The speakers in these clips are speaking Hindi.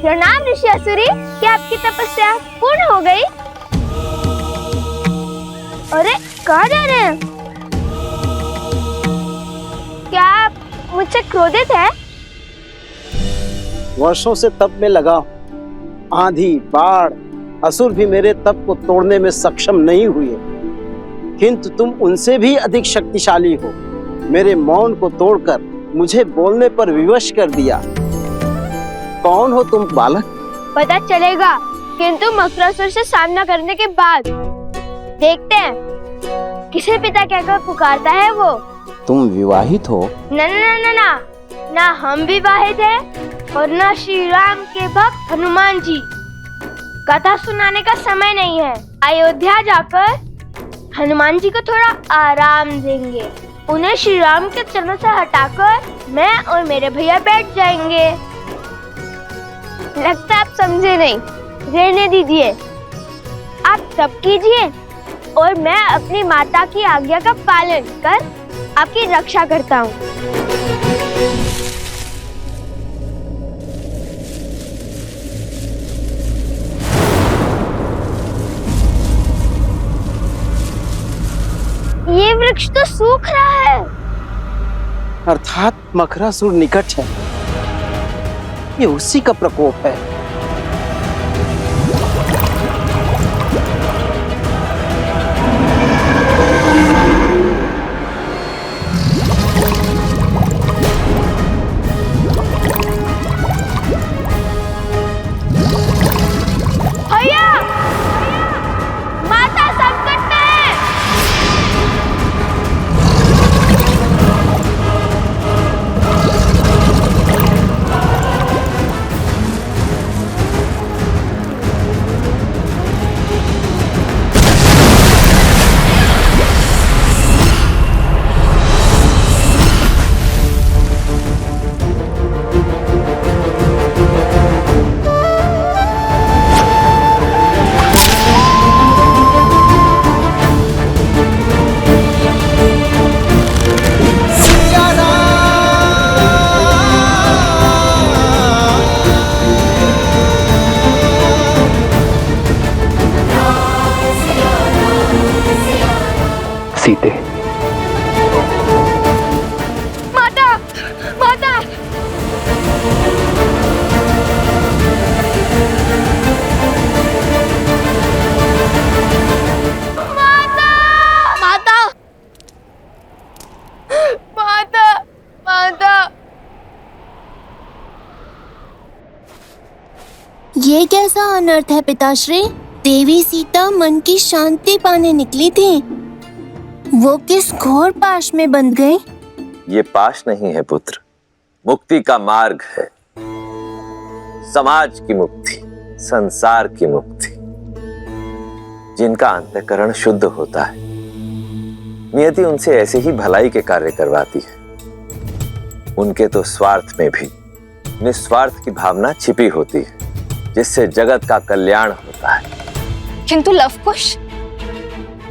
प्रणाम ऋषि असुरी, क्या आपकी तपस्या पूर्ण हो गई? अरे कहाँ जा रहे हैं? क्या आप मुझसे क्रोधित है? वर्षों से तप में लगा हूं। आंधी, बाढ़, असुर भी मेरे तप को तोड़ने में सक्षम नहीं हुए, किंतु तुम उनसे भी अधिक शक्तिशाली हो। मेरे मौन को तोड़कर मुझे बोलने पर विवश कर दिया। कौन हो तुम बालक? पता चलेगा, किंतु मकरासुर से सामना करने के बाद देखते हैं किसे पिता कहकर पुकारता है वो। तुम विवाहित हो? ना ना ना ना, ना हम विवाहित हैं और ना श्री राम के भक्त हनुमान जी। कथा सुनाने का समय नहीं है। अयोध्या जाकर हनुमान जी को थोड़ा आराम देंगे। उन्हें श्री राम के चरणों से हटाकर मैं और मेरे भैया बैठ जाएंगे। लगता आप समझे नहीं, रहने दीजिए। आप तप कीजिए और मैं अपनी माता की आज्ञा का पालन कर आपकी रक्षा करता हूँ। ये वृक्ष तो सूख रहा है। अर्थात मकरासुर निकट है। ये उसी का प्रकोप है। भैया, माता संकट में है। सीते, माता, माता। माता, माता, माता, माता। ये कैसा अनर्थ है पिताश्री? देवी सीता मन की शांति पाने निकली थी, वो किस घोर पाश में बंध गई? ये पाश नहीं है पुत्र, मुक्ति का मार्ग है। समाज की मुक्ति, संसार की मुक्ति। जिनका अंतःकरण शुद्ध होता है, नियति उनसे ऐसे ही भलाई के कार्य करवाती है। उनके तो स्वार्थ में भी निस्वार्थ की भावना छिपी होती है, जिससे जगत का कल्याण होता है। किंतु लवकुश,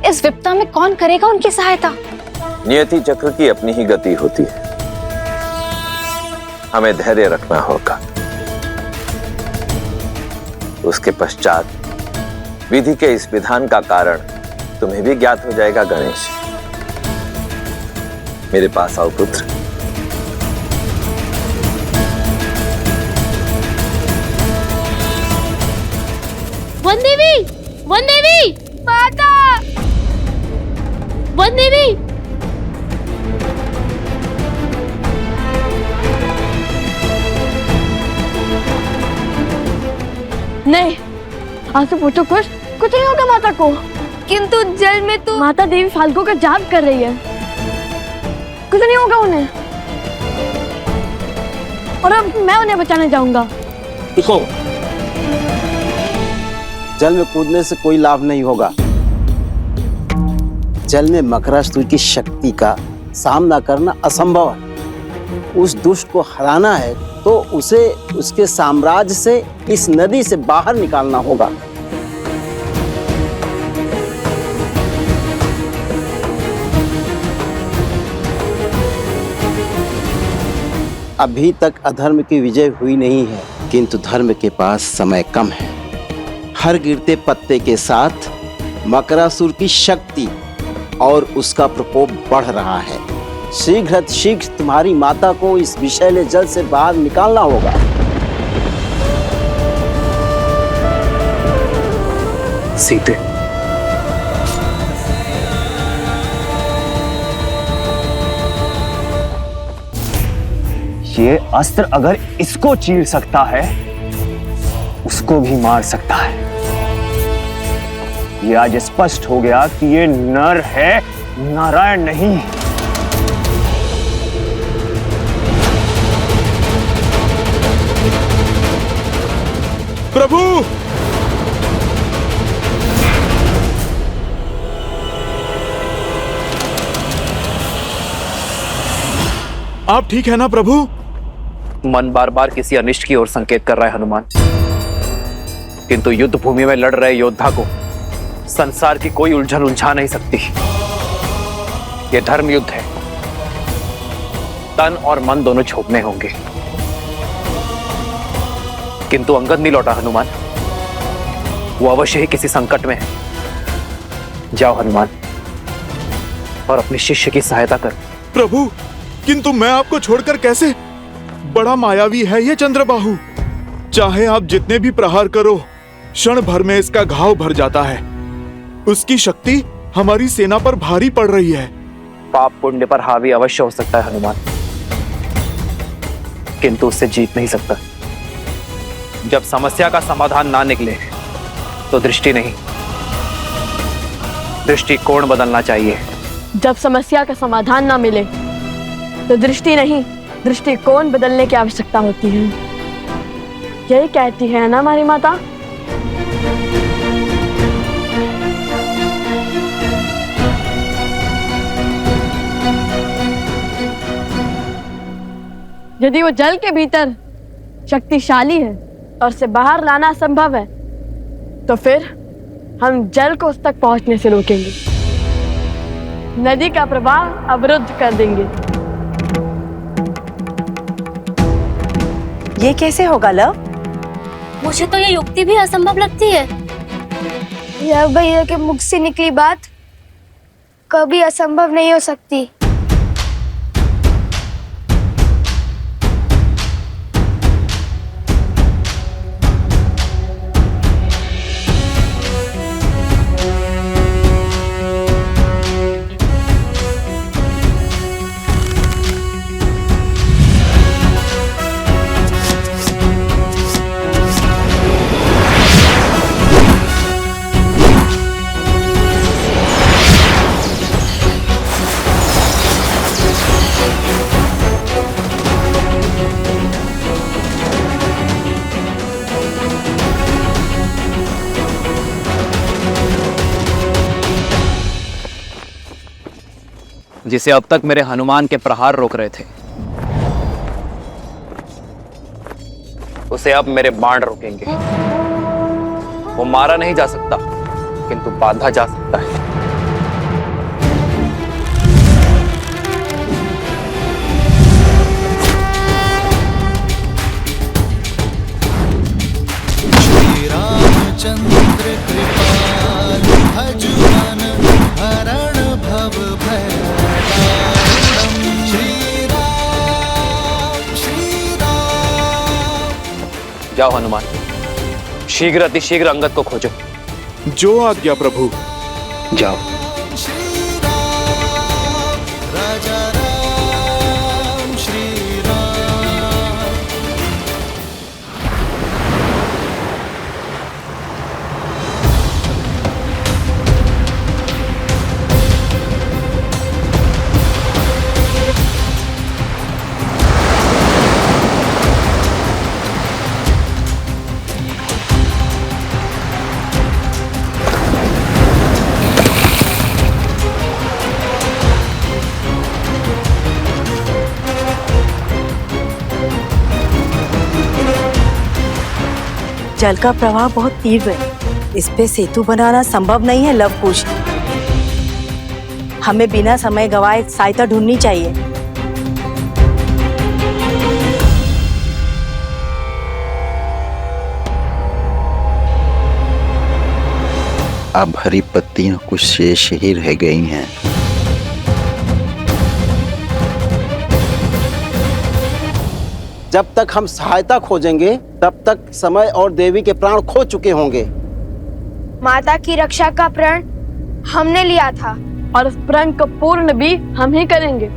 इस विपदा में कौन करेगा उनकी सहायता? नियति चक्र की अपनी ही गति होती है। हमें धैर्य रखना होगा। उसके पश्चात विधि के इस विधान का कारण तुम्हें भी ज्ञात हो जाएगा। गणेश, मेरे पास आओ पुत्र। वन देवी, वन देवी, माता, वन देवी। नहीं, आज से पूछो कुछ नहीं होगा माता को। किंतु जल में तो माता देवी फाल्गु का जाप कर रही है, कुछ नहीं होगा उन्हें। और अब मैं उन्हें बचाने जाऊंगा। देखो, जल में कूदने से कोई लाभ नहीं होगा। जल में मकरासुर की शक्ति का सामना करना असंभव है। उस दुष्ट को हराना है तो उसे उसके साम्राज्य से, इस नदी से बाहर निकालना होगा। अभी तक अधर्म की विजय हुई नहीं है, किंतु धर्म के पास समय कम है। हर गिरते पत्ते के साथ मकरासुर की शक्ति और उसका प्रकोप बढ़ रहा है। शीघ्र तुम्हारी माता को इस विषैले जल से बाहर निकालना होगा। सीते, ये अस्त्र अगर इसको चीर सकता है, उसको भी मार सकता है। ये आज स्पष्ट हो गया कि ये नर है, नारायण नहीं। प्रभु, आप ठीक है ना प्रभु? मन बार बार किसी अनिष्ट की ओर संकेत कर रहा है हनुमान, किंतु युद्ध भूमि में लड़ रहे योद्धा को संसार की कोई उलझन उलझा नहीं सकती। यह धर्म युद्ध है, तन और मन दोनों छोड़ने होंगे। किंतु अंगद नहीं लौटा हनुमान, वो अवश्य ही किसी संकट में है। जाओ हनुमान और अपने शिष्य की सहायता कर। प्रभु, किंतु मैं आपको छोड़कर कैसे? बड़ा मायावी है ये चंद्रबाहु। चाहे आप जितने भी प्रहार करो, क्षण भर में इसका घाव भर जाता है। उसकी शक्ति हमारी सेना पर भारी पड़ रही है। पाप पुण्य पर हावी अवश्य हो सकता है हनुमान, किंतु उससे जीत नहीं सकता। जब समस्या का समाधान ना निकले तो दृष्टि नहीं, दृष्टिकोण बदलना चाहिए। जब समस्या का समाधान ना मिले तो दृष्टि नहीं, दृष्टिकोण बदलने की आवश्यकता होती है। यही कहती है ना हमारी माता। यदि वो जल के भीतर शक्तिशाली है और उसे बाहर लाना असंभव है, तो फिर हम जल को उस तक पहुंचने से रोकेंगे, नदी का प्रवाह अवरुद्ध कर देंगे। ये कैसे होगा लव? मुझे तो ये युक्ति भी असंभव लगती है। यह भैया के मुख से निकली बात कभी असंभव नहीं हो सकती। जिसे अब तक मेरे हनुमान के प्रहार रोक रहे थे, उसे अब मेरे बाण रोकेंगे। वो मारा नहीं जा सकता, किंतु बांधा जा सकता है। श्री रामचंद्र कृपाल भजुमन हरण भव भय। जाओ हनुमान, शीघ्र अतिशीघ्र अंगद को खोजो। जो आज्ञा प्रभु। जाओ। राजा राम श्री राम। जल का प्रवाह बहुत तीव्र है, इस पे सेतु बनाना संभव नहीं है लवकुश। हमें बिना समय गवाए सहायता ढूंढनी चाहिए। अब हरी पत्तियां कुछ शेष ही रह गई हैं। जब तक हम सहायता खोजेंगे तब तक समय और देवी के प्राण खो चुके होंगे। माता की रक्षा का प्रण हमने लिया था और उस प्रण को पूर्ण भी हम ही करेंगे,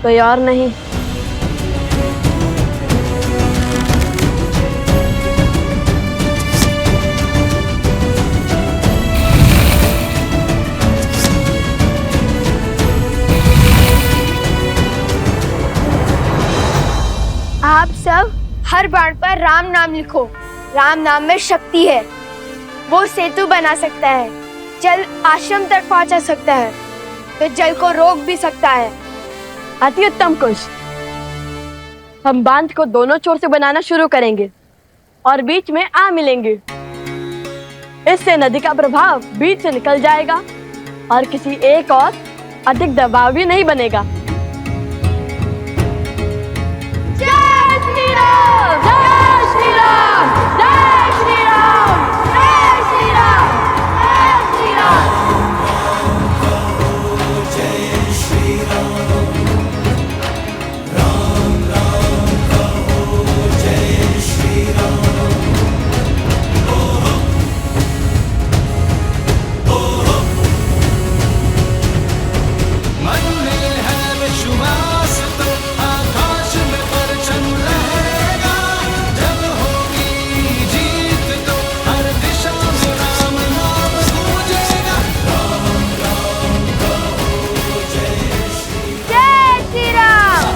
कोई और नहीं। आप सब हर बाण पर राम नाम लिखो। राम नाम में शक्ति है, वो सेतु बना सकता है, जल आश्रम तक पहुंचा सकता है, तो जल को रोक भी सकता है। अति उत्तम कुश। हम बांध को दोनों छोर से बनाना शुरू करेंगे और बीच में आ मिलेंगे। इससे नदी का प्रभाव बीच से निकल जाएगा और किसी एक और अधिक दबाव भी नहीं बनेगा। जय श्री राम! जय श्री राम! जय श्री राम! जय श्री राम! जय श्री राम! जय श्री राम राम राम कहो जय श्री राम मन में है विश्वास तो आकाश में परचम रहेगा जब होगी जीत तो हर दिशा में राम नाम गूंजेगा राम राम कहो जय श्री जय श्री राम!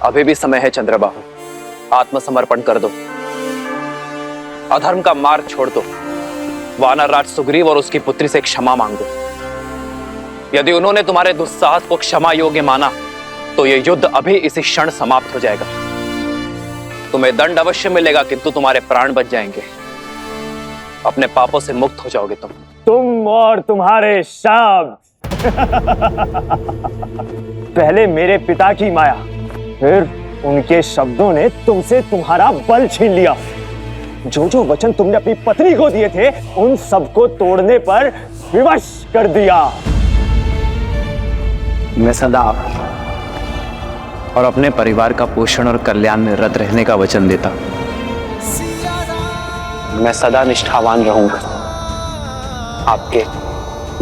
अभी भी समय है चंद्रबाहु, आत्मसमर्पण कर दो, अधर्म का मार्ग छोड़ दो, वानर राज सुग्रीव और उसकी पुत्री से क्षमा मांग दो। यदि उन्होंने तुम्हारे दुस्साहस को क्षमा योग्य माना तो यह युद्ध अभी इसी क्षण समाप्त हो जाएगा। तुम्हें दंड अवश्य मिलेगा किंतु तुम्हारे प्राण बच जाएंगे, अपने पापों से मुक्त हो जाओगे तुम और तुम्हारे शब्द। पहले मेरे पिता की माया, फिर उनके शब्दों ने तुमसे तुम्हारा बल छीन लिया। जो जो वचन तुमने अपनी पत्नी को दिए थे उन सबको तोड़ने पर विवश कर दिया। मैं सदा और अपने परिवार का पोषण और कल्याण में रत रहने का वचन देता। मैं सदा निष्ठावान रहूंगा, आपके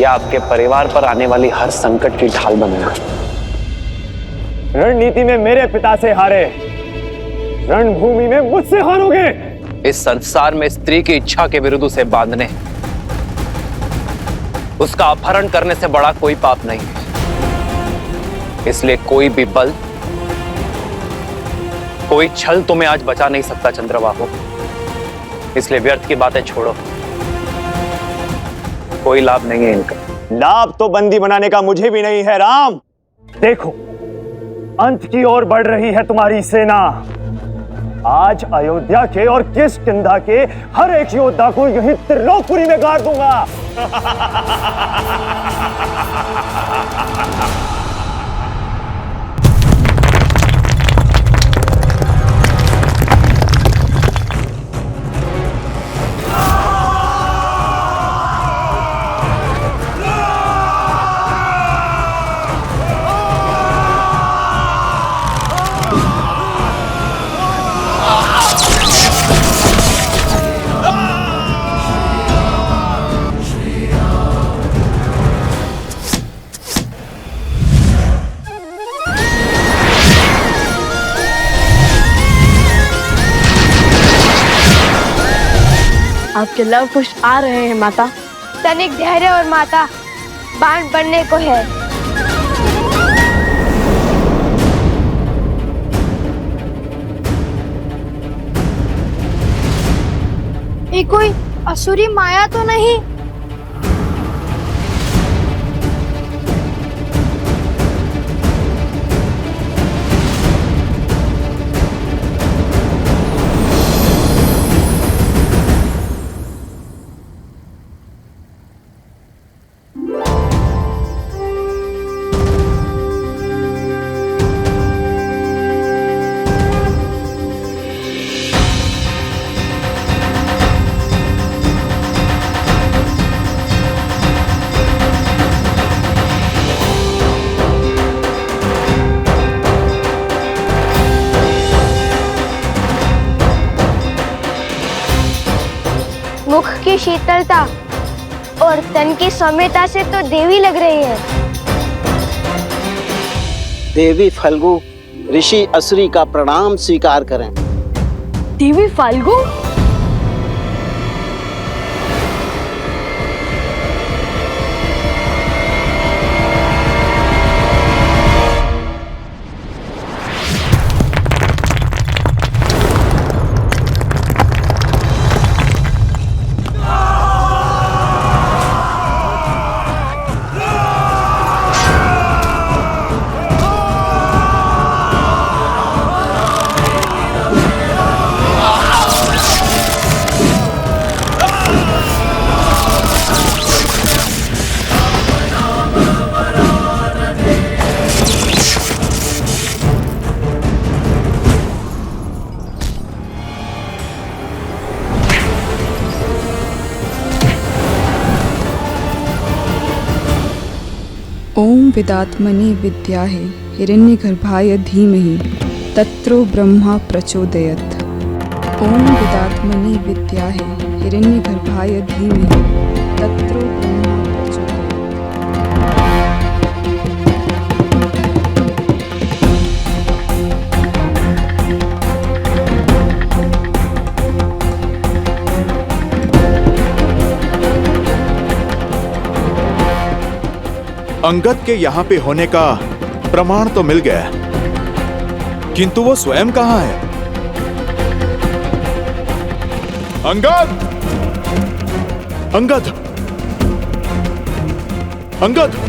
या आपके परिवार पर आने वाली हर संकट की ढाल बनूंगा। रणनीति में मेरे पिता से हारे, रणभूमि में मुझसे हारोगे। इस संसार में स्त्री की इच्छा के विरुद्ध उसे बांधने, उसका अपहरण करने से बड़ा कोई पाप नहीं है। इसलिए कोई भी बल, कोई छल तुम्हें आज बचा नहीं सकता चंद्रबाहु। इसलिए व्यर्थ की बातें छोड़ो, कोई लाभ नहीं है इनका। लाभ तो बंदी बनाने का मुझे भी नहीं है राम। देखो, अंत की ओर बढ़ रही है तुम्हारी सेना। आज अयोध्या के और किष्किंधा के हर एक योद्धा को यहीं त्रिलोकपुरी में गाड़ दूंगा। आपके लव पुष्प आ रहे हैं माता। तनिक धैर्य और माता, बाण बनने को है। ये कोई असुरी माया तो नहीं? शीतलता और तन की सौम्यता से तो देवी लग रही है। देवी फल्गु, ऋषि असुरी का प्रणाम स्वीकार करें। देवी फाल्गु? ओम विदात्मने विद्याहे हिरण्यगर्भाय धीमहि तत्रो ब्रह्मा प्रचोदयत्। ओम विदात्मने विद्याहे हिरण्यगर्भाय धीमहि तत्रो ब्रह्मा प्रचोदयत्। अंगद के यहाँ पे होने का प्रमाण तो मिल गया, किंतु वो स्वयं कहाँ है? अंगद! अंगद! अंगद!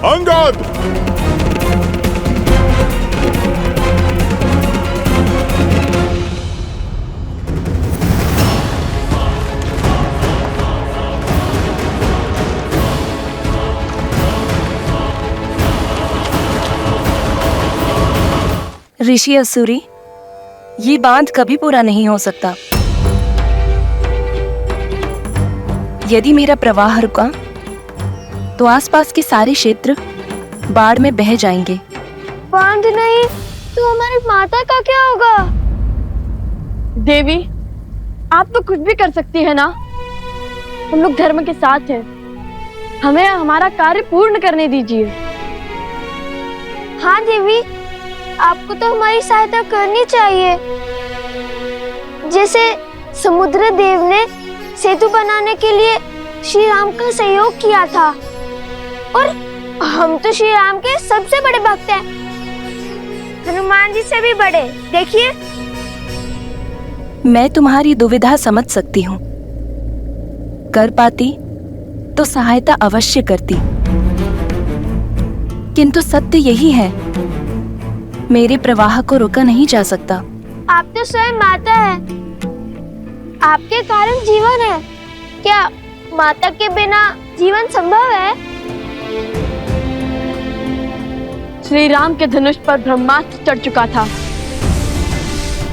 अंगद! ऋषि असुरी, ये बांध कभी पूरा नहीं हो सकता। यदि मेरा प्रवाह रुका तो आसपास के सारे क्षेत्र बाढ़ में बह जाएंगे। बांध नहीं तो हमारी माता का क्या होगा? देवी, आप तो कुछ भी कर सकती है ना। हम लोग धर्म के साथ हैं, हमें हमारा कार्य पूर्ण करने दीजिए। हाँ देवी, आपको तो हमारी सहायता करनी चाहिए। जैसे समुद्र देव ने सेतु बनाने के लिए श्री राम का सहयोग किया था, और हम तो श्री राम के सबसे बड़े भक्त हैं, हनुमान जी से भी बड़े। देखिए, मैं तुम्हारी दुविधा समझ सकती हूँ। कर पाती तो सहायता अवश्य करती, किंतु सत्य यही है, मेरे प्रवाह को रोका नहीं जा सकता। आप तो स्वयं माता है, आपके कारण जीवन है। क्या माता के बिना जीवन संभव है? श्री राम के धनुष पर ब्रह्मास्त्र चढ़ चुका था।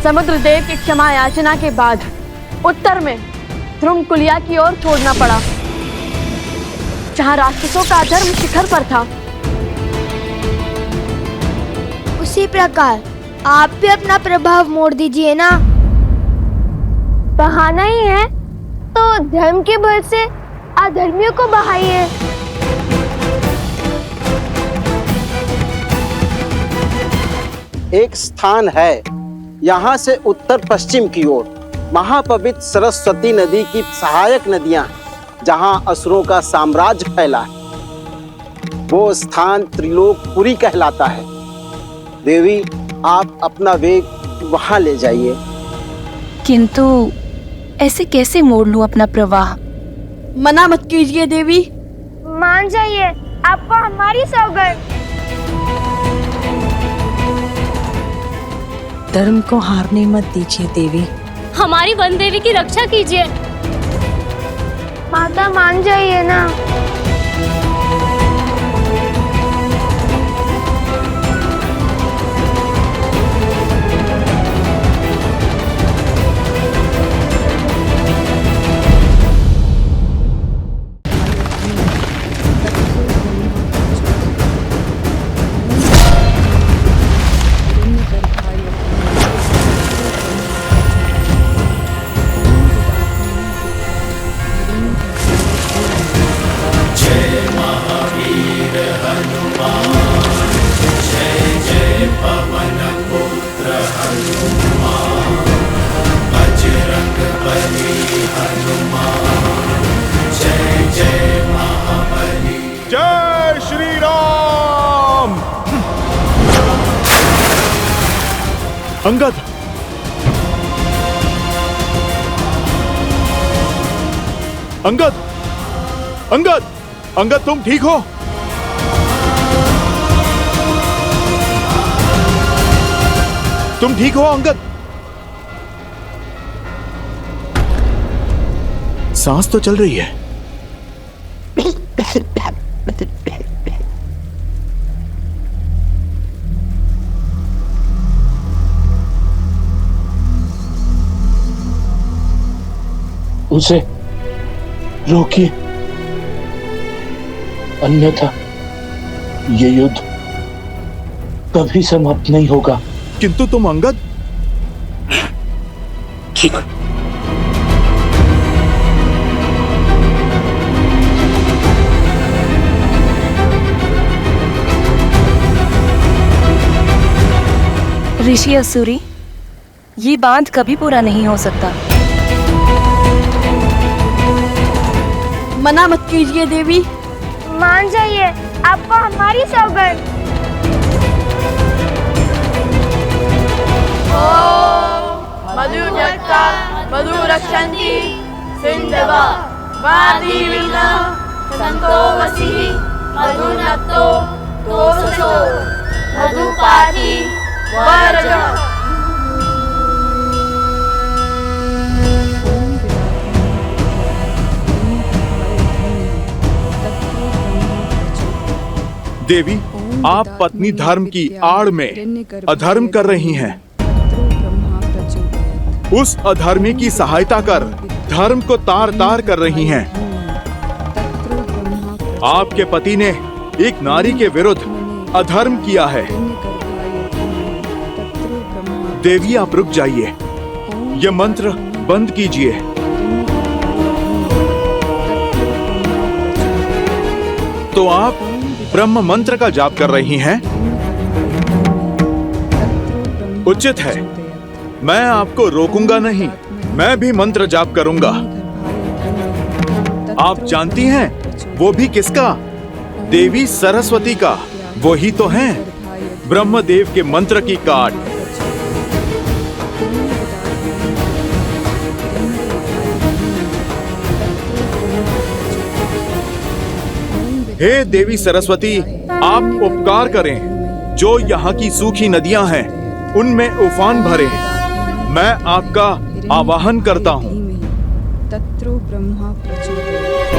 समुद्र देव की क्षमा याचना के बाद उत्तर में ध्रुमकुलिया की ओर छोड़ना पड़ा, जहाँ राक्षसों का धर्म शिखर पर था। उसी प्रकार आप भी अपना प्रभाव मोड़ दीजिए ना। बहाना ही है तो धर्म के बल से अधर्मियों को बहाइए। एक स्थान है यहाँ से उत्तर पश्चिम की ओर, महापवित्र सरस्वती नदी की सहायक नदियां, जहाँ असुरों का साम्राज्य फैला है। वो स्थान त्रिलोकपुरी कहलाता है। देवी, आप अपना वेग वहां ले जाइए। किंतु ऐसे कैसे मोड़ लूं अपना प्रवाह? मना मत कीजिए देवी। मान जाइए, आपको हमारी सौगंध। धर्म को हारने मत दीजिए देवी। हमारी वन देवी की रक्षा कीजिए। माता मान जाइए ना। अंगद, अंगद, अंगद, अंगद, तुम ठीक हो? तुम ठीक हो अंगद? सांस तो चल रही है। उसे रोकिए, अन्यथा ये युद्ध कभी समाप्त नहीं होगा। किंतु तुम अंगद? ठीक। ऋषि असुरी, ये बांध कभी पूरा नहीं हो सकता। मना मत कीजिए देवी। मान जाइए, आपको हमारी सौगंध। मधुजक्ता मधु रक्षन्ति सिंधवा वादी विना संतो वसी मधुनक्तो तोसो मधुपाति वरज। देवी, आप पत्नी धर्म की आड़ में अधर्म कर रही हैं। उस अधर्मी की सहायता कर धर्म को तार तार कर रही हैं। आपके पति ने एक नारी के विरुद्ध अधर्म किया है। देवी, आप रुक जाइए, यह मंत्र बंद कीजिए। तो आप ब्रह्म मंत्र का जाप कर रही हैं? उचित है, मैं आपको रोकूंगा नहीं, मैं भी मंत्र जाप करूंगा। आप जानती हैं, वो भी किसका? देवी सरस्वती का। वही तो हैं ब्रह्मदेव के मंत्र की काट। हे देवी सरस्वती, आप उपकार करें, जो यहाँ की सूखी नदियां हैं उनमें उफान भरे। मैं आपका आवाहन करता हूँ। तत्रो ब्रह्मा प्रचोदयात्।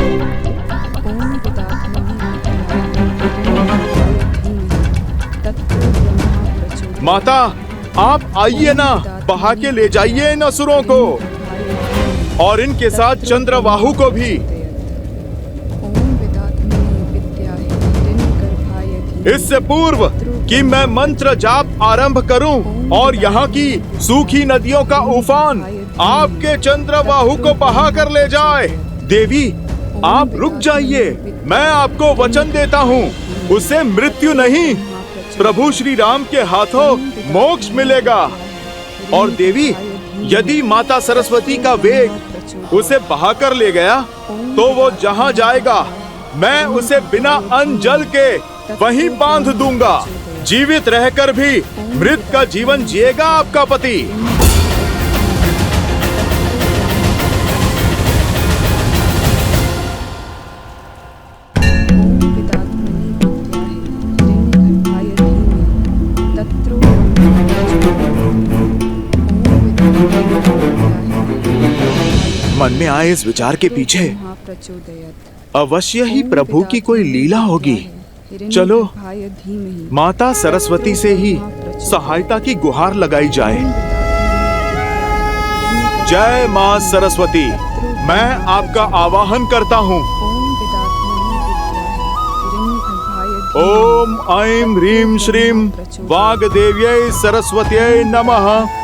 ओम पितामही माता, आप आइए ना, बहा के ले जाइए इन असुरों को और इनके साथ चंद्रबाहु को भी। इससे पूर्व कि मैं मंत्र जाप आरंभ करूं और यहाँ की सूखी नदियों का उफान आपके चंद्रबाहु को बहा कर ले जाए। देवी, आप रुक जाइए, मैं आपको वचन देता हूँ, उसे मृत्यु नहीं, प्रभु श्री राम के हाथों मोक्ष मिलेगा। और देवी, यदि माता सरस्वती का वेग उसे बहा कर ले गया तो वो जहाँ जाएगा मैं उसे बिना अन्न जल के वहीं बांध दूंगा। जीवित रहकर भी मृत का जीवन जिएगा आपका पति। मन में आए इस विचार के पीछे अवश्य ही प्रभु की कोई लीला होगी। चलो माता सरस्वती से ही सहायता की गुहार लगाई जाए। जय मां सरस्वती, मैं आपका आवाहन करता हूँ। ओम ऐं ह्रीं श्रीं वाग्देव्यै सरस्वत्यै नमः।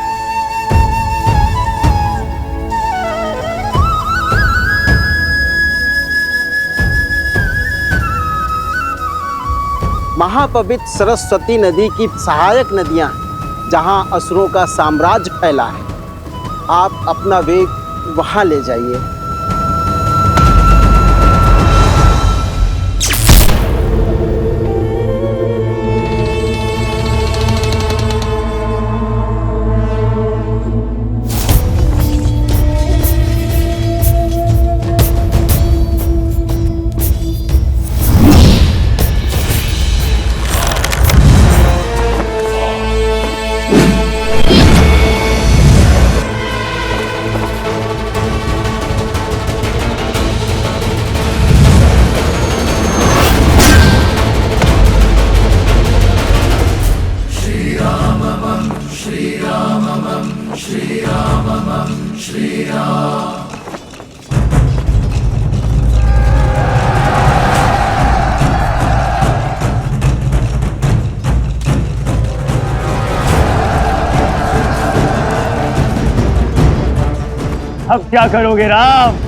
महापवित्र सरस्वती नदी की सहायक नदियां हैं, जहां असुरों का साम्राज्य फैला है। आप अपना वेग वहां ले जाइए। अब क्या करोगे राम?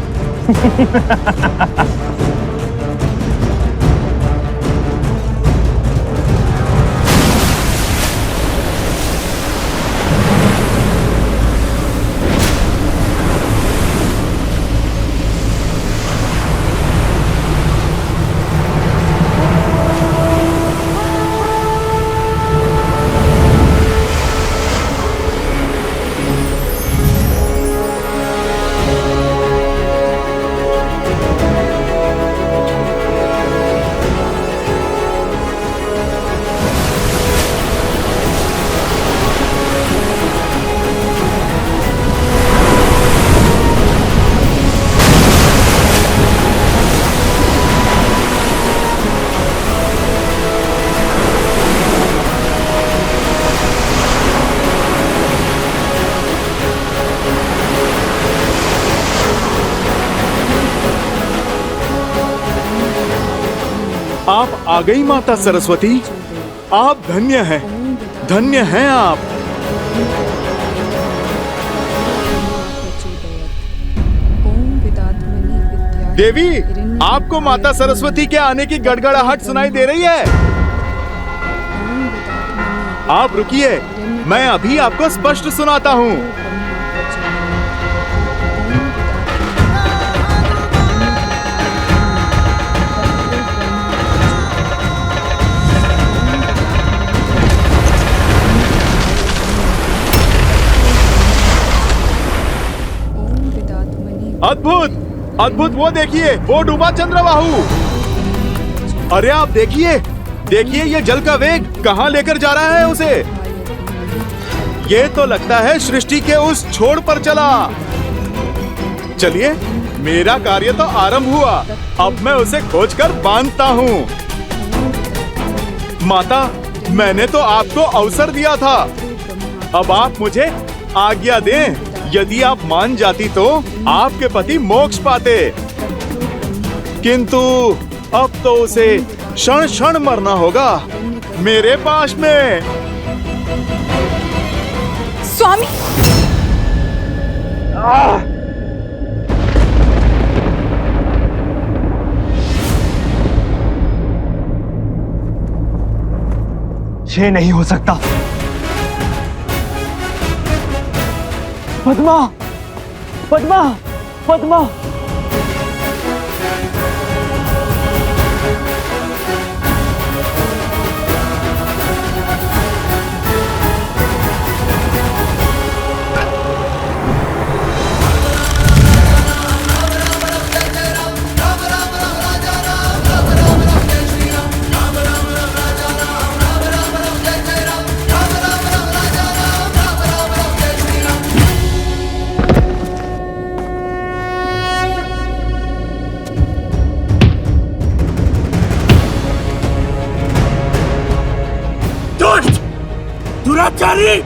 आप आ गई माता सरस्वती। आप धन्य हैं, धन्य हैं आप। देवी, आपको माता सरस्वती के आने की गड़गड़ाहट सुनाई दे रही है? आप रुकिए, मैं अभी आपको स्पष्ट सुनाता हूँ। अद्भुत, अद्भुत, वो देखिए, वो डूबा चंद्रबाहु। अरे आप देखिए, देखिए ये जल का वेग कहाँ लेकर जा रहा है उसे। ये तो लगता है सृष्टि के उस छोर पर चला। चलिए, मेरा कार्य तो आरंभ हुआ। अब मैं उसे खोजकर बांधता हूँ। माता, मैंने तो आपको अवसर दिया था। अब आप मुझे आज्ञा दें। यदि आप मान जाती तो आपके पति मोक्ष पाते, किंतु अब तो उसे क्षण क्षण मरना होगा मेरे पास में। स्वामी, ये नहीं हो सकता। पद्मा, पद्मा, पद्मा। दुराचारी!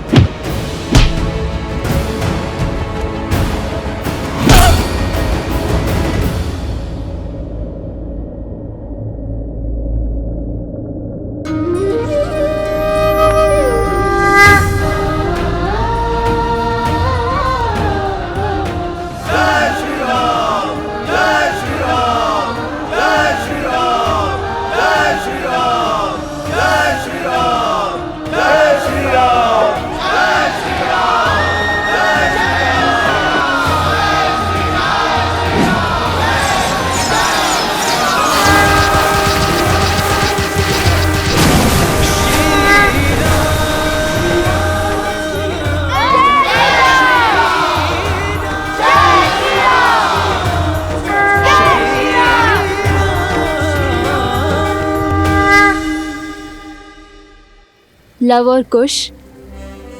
लव और कुश,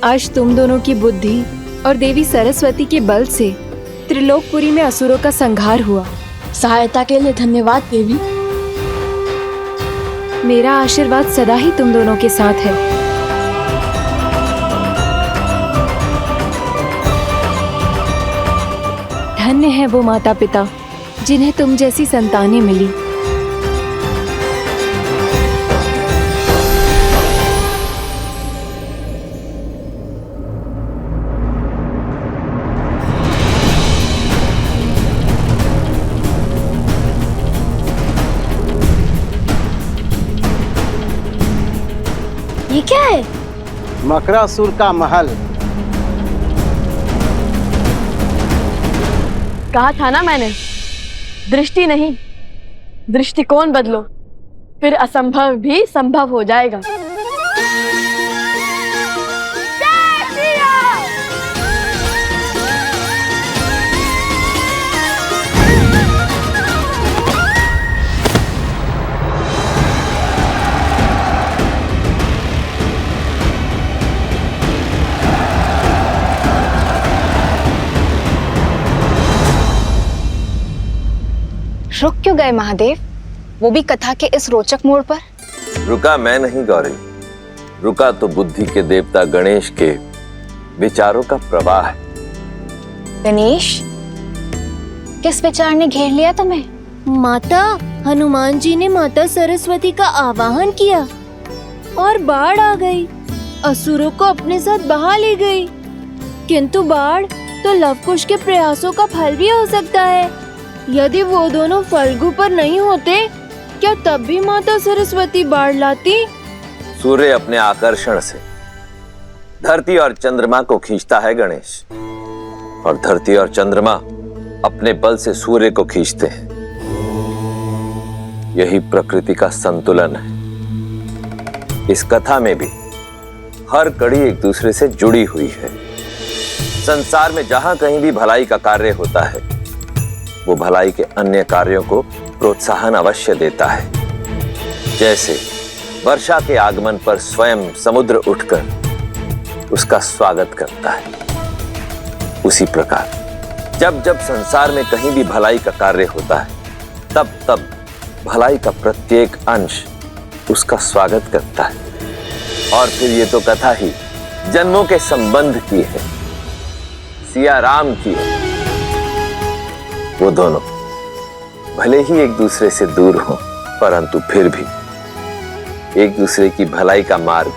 आज तुम दोनों की बुद्धि और देवी सरस्वती के बल से त्रिलोकपुरी में असुरों का संहार हुआ। सहायता के लिए धन्यवाद देवी। मेरा आशीर्वाद सदा ही तुम दोनों के साथ है। धन्य है वो माता पिता जिन्हें तुम जैसी संतानें मिली। ये क्या है? मकरासुर का महल। कहा था ना मैंने, दृष्टि नहीं दृष्टिकोण बदलो, फिर असंभव भी संभव हो जाएगा। रुक क्यों गए महादेव, वो भी कथा के इस रोचक मोड़ पर? रुका मैं नहीं गौरी, रुका तो बुद्धि के देवता गणेश के विचारों का प्रवाह है। गणेश, किस विचार ने घेर लिया तुम्हें? माता, हनुमान जी ने माता सरस्वती का आवाहन किया और बाढ़ आ गई, असुरों को अपने साथ बहा ले गई। किंतु बाढ़ तो लवकुश के प्रयासों का फल भी हो सकता है। यदि वो दोनों फल्गु पर नहीं होते, क्या तब भी माता सरस्वती बाढ़ लाती? सूर्य अपने आकर्षण से धरती और चंद्रमा को खींचता है गणेश, और धरती और चंद्रमा अपने बल से सूर्य को खींचते हैं। यही प्रकृति का संतुलन है। इस कथा में भी हर कड़ी एक दूसरे से जुड़ी हुई है। संसार में जहां कहीं भी भलाई का कार्य होता है, वो भलाई के अन्य कार्यों को प्रोत्साहन अवश्य देता है। जैसे वर्षा के आगमन पर स्वयं समुद्र उठकर उसका स्वागत करता है, उसी प्रकार जब जब संसार में कहीं भी भलाई का कार्य होता है, तब तब भलाई का प्रत्येक अंश उसका स्वागत करता है। और फिर ये तो कथा ही जन्मों के संबंध की है, सिया राम की है। वो दोनों भले ही एक दूसरे से दूर हों, परंतु फिर भी एक दूसरे की भलाई का मार्ग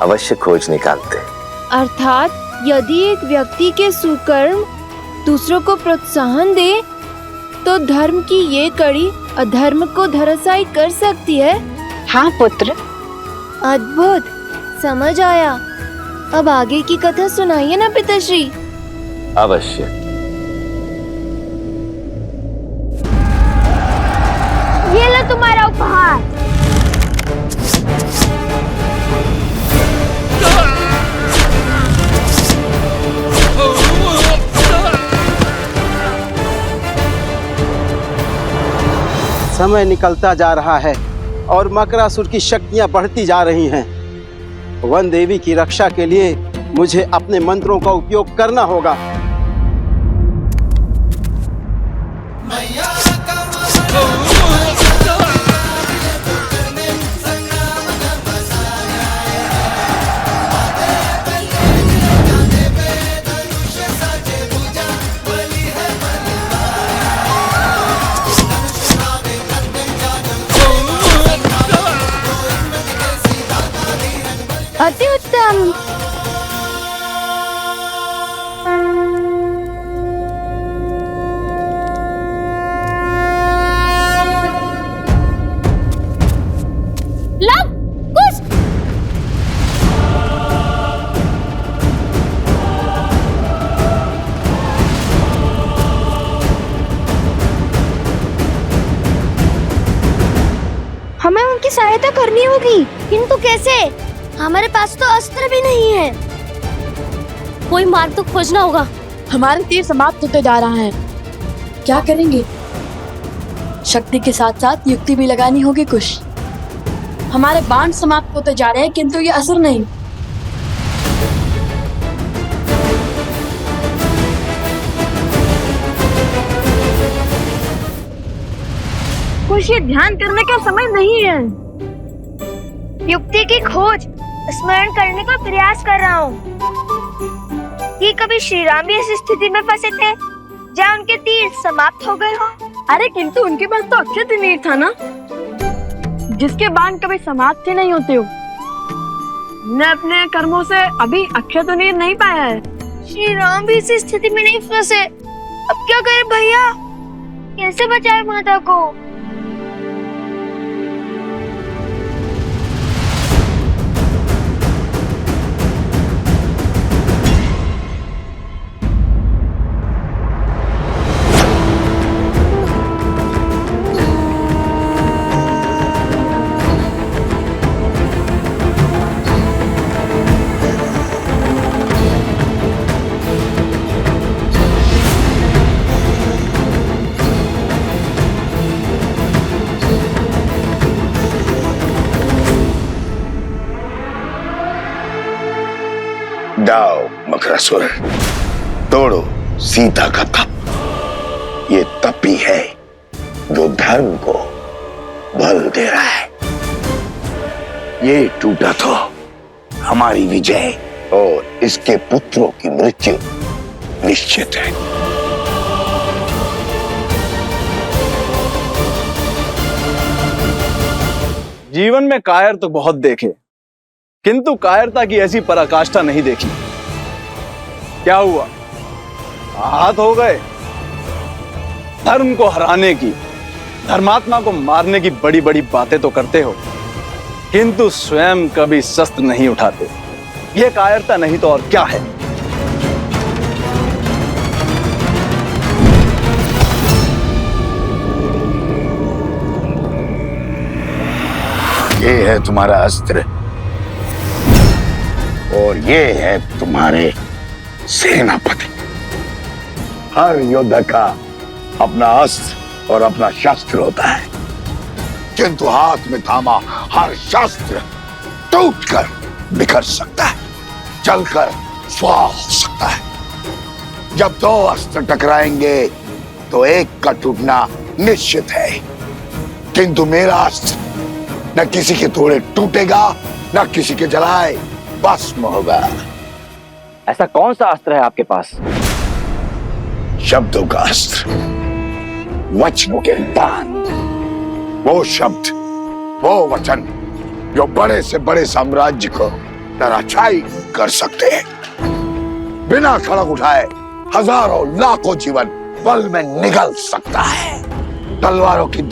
अवश्य खोज निकालते हैं। अर्थात यदि एक व्यक्ति के सुकर्म दूसरों को प्रोत्साहन दे, तो धर्म की ये कड़ी अधर्म को धराशायी कर सकती है। हाँ पुत्र। अद्भुत, समझ आया। अब आगे की कथा सुनाइए ना पिताश्री। अवश्य। ये लो तुम्हारा उपहार। समय निकलता जा रहा है और मकरासुर की शक्तियां बढ़ती जा रही हैं। वन देवी की रक्षा के लिए मुझे अपने मंत्रों का उपयोग करना होगा। अति उत्तम। लव कुश। हमें उनकी सहायता करनी होगी, किंतु कैसे? हमारे पास तो अस्त्र भी नहीं है। कोई मार्ग तो खोजना होगा। हमारे तीर समाप्त होते जा रहा है, क्या करेंगे? शक्ति के साथ साथ युक्ति भी लगानी होगी कुछ। हमारे बाण समाप्त होते जा रहे हैं, किंतु ये असर नहीं। कुछ ये ध्यान करने का समय नहीं है। युक्ति की खोज स्मरण करने का प्रयास कर रहा हूँ कि कभी श्री राम भी इस स्थिति में फंसे थे जहाँ उनके तीर समाप्त हो गए हो। अरे किंतु उनके पास तो अक्षय तीर था ना, जिसके बाण कभी समाप्त ही नहीं होते हो। ने अपने कर्मों से अभी अक्षय तीर नहीं पाया है। श्री राम भी इस स्थिति में नहीं फंसे, अब क्या करें भैया? कैसे बचाए माता को? मकरासुर, तोड़ो सीता का तप। ये तप ही है जो धर्म को बल दे रहा है। ये टूटा तो हमारी विजय और इसके पुत्रों की मृत्यु निश्चित है। जीवन में कायर तो बहुत देखे, किंतु कायरता की ऐसी पराकाष्ठा नहीं देखी। क्या हुआ? आहत हो गए? धर्म को हराने की, धर्मात्मा को मारने की बड़ी बड़ी बातें तो करते हो, किंतु स्वयं कभी शस्त्र नहीं उठाते। यह कायरता नहीं तो और क्या है? ये है तुम्हारा अस्त्र और ये है तुम्हारे सेनापति। हर योद्धा का अपना अस्त्र और अपना शस्त्र होता है, किंतु हाथ में थामा हर शस्त्र टूटकर बिखर सकता है, जलकर स्वाह हो सकता है। जब दो अस्त्र टकराएंगे तो एक का टूटना निश्चित है, किंतु मेरा अस्त्र न किसी के थोड़े टूटेगा, न किसी के जलाए भस्म होगा। ऐसा कौन सा अस्त्र है आपके पास? शब्दों का अस्त्र, वचनों के दान। वो शब्द, वो वचन जो बड़े से बड़े साम्राज्य को धराशायी कर सकते हैं। बिना खड़क उठाए हजारों लाखों जीवन पल में निगल सकता है। तलवारों की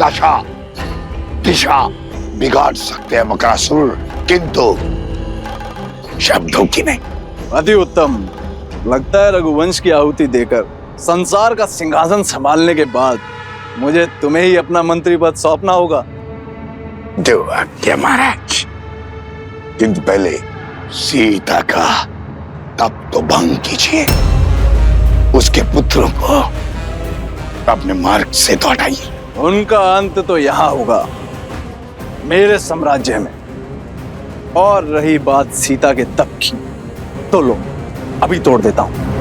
दिशा बिगाड़ सकते हैं मकरासुर, किंतु शब्दों की नहीं। अति उत्तम। लगता है रघुवंश की आहुति देकर संसार का सिंहासन संभालने के बाद मुझे तुम्हें ही अपना मंत्री पद सौंपना होगा। दो आज्ञा महाराज, किंतु पहले सीता का तप तो भंग कीजिए, उसके पुत्रों को अपने मार्ग से तो हटाइए। उनका अंत तो यहाँ होगा, मेरे साम्राज्य में। और रही बात सीता के तप की, तो लो अभी तोड़ देता हूं।